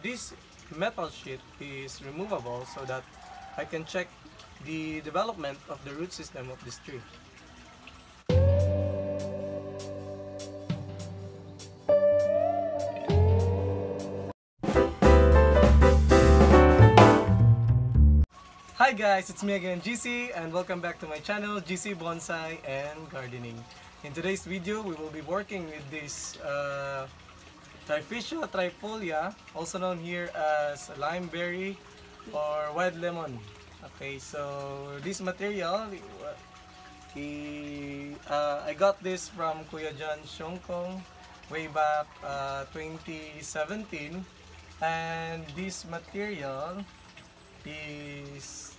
This metal sheet is removable so that I can check the development of the root system of this tree. Hi guys, it's me again, GC, and welcome back to my channel, GC Bonsai and Gardening. In today's video, we will be working with this Trifolia, also known here as lime berry or wild lemon. Okay, so this material, I got this from Kuya John Shongkong way back 2017, and this material is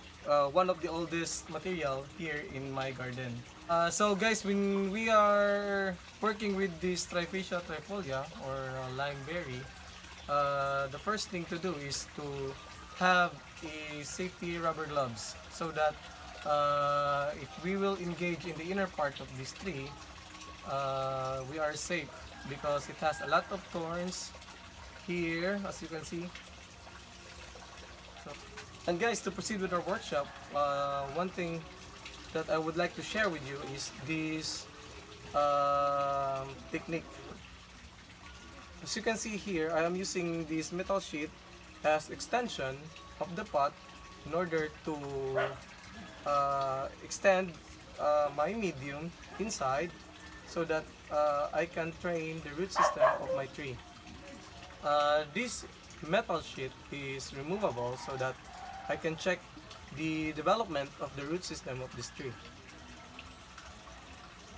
one of the oldest material here in my garden. So guys, when we are working with this Trifolia or lime berry, the first thing to do is to have a safety rubber gloves so that if we will engage in the inner part of this tree, we are safe because it has a lot of thorns here, as you can see. And guys, to proceed with our workshop, one thing that I would like to share with you is this technique. As you can see here, I am using this metal sheet as extension of the pot in order to extend my medium inside so that I can train the root system of my tree. This metal sheet is removable so that I can check the development of the root system of this tree.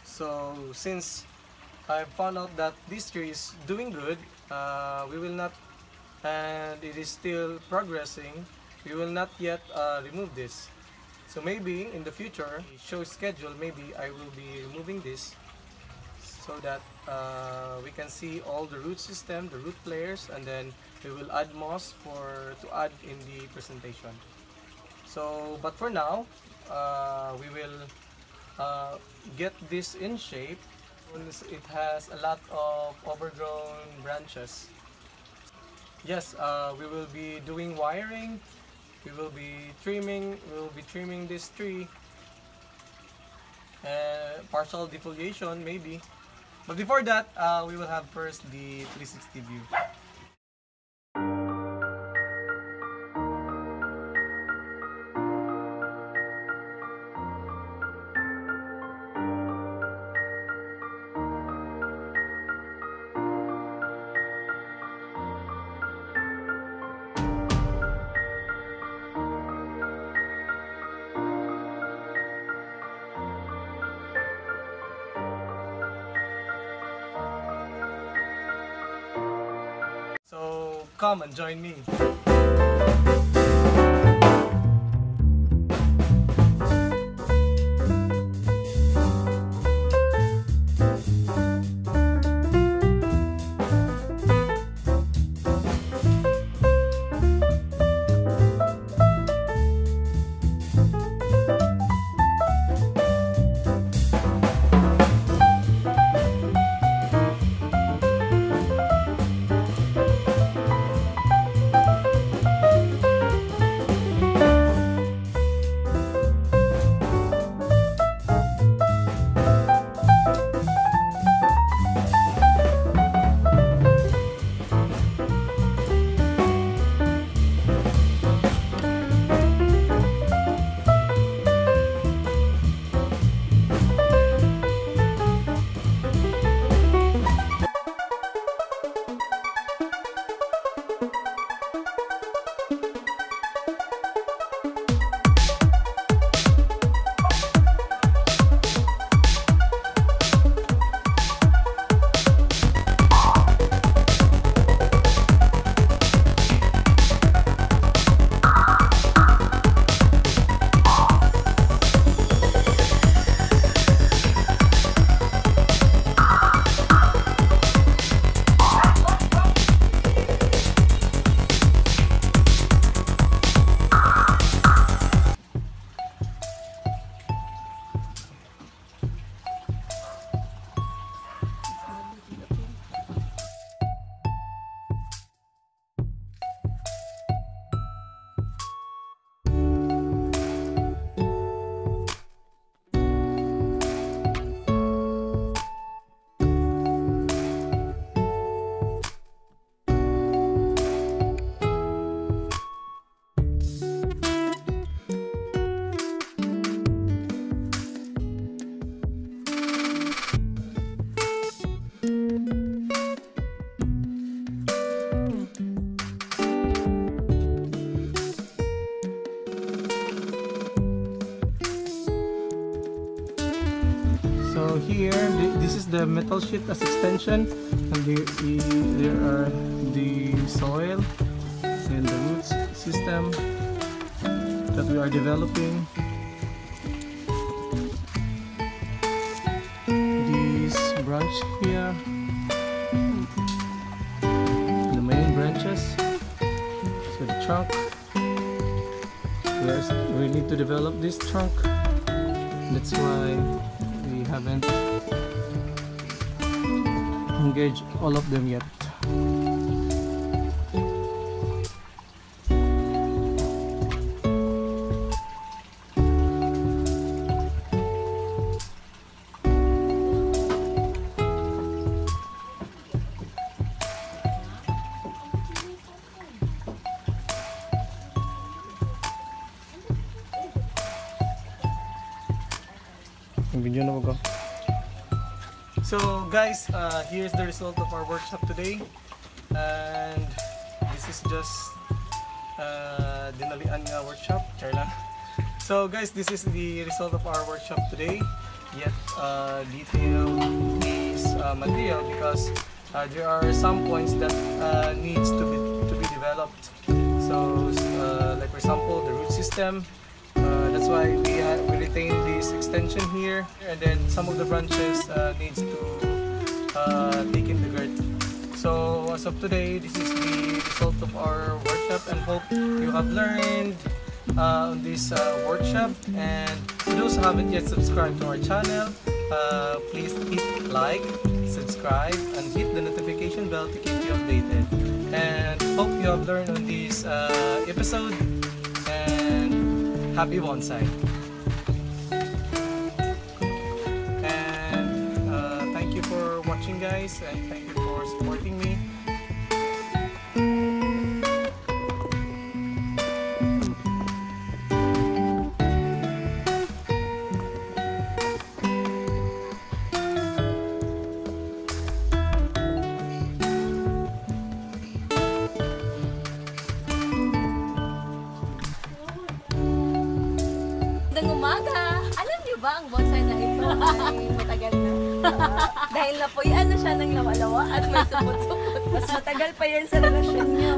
So since I found out that this tree is doing good, we will not, and it is still progressing, we will not yet remove this. So maybe in the future, show schedule, maybe I will be removing this so that we can see all the root system, the root players, and then we will add moss to add in the presentation. So, but for now, we will get this in shape. It has a lot of overgrown branches. Yes, we will be doing wiring. We will be trimming this tree, and partial defoliation maybe. But before that, we will have first the 360 view. So come and join me. here, this is the metal sheet as extension, and there are the soil and the roots system that we are developing. This branch here, the main branches, so the trunk. We need to develop this trunk. That's why we haven't engaged all of them yet. So guys, here's the result of our workshop today, and this is just dinalian nga workshop. So guys, this is the result of our workshop today. Yet detailed is material because there are some points that needs to be developed. So like for example, the root system. That's why we retain this extension here, and then some of the branches needs to take in the girth. So as of today, this is the result of our workshop, and hope you have learned on this workshop. And for those who haven't yet subscribed to our channel, please hit like, subscribe, and hit the notification bell to keep you updated. And hope you have learned on this episode. Happy bonsai! And thank you for watching, guys, and thank you for supporting me. Umaga! Alam niyo ba ang bonsai na ito ay matagal na? Dahil napuyaan na siya ng lawa-lawa at may supot-supot. Mas matagal pa yan sa relasyon niyo.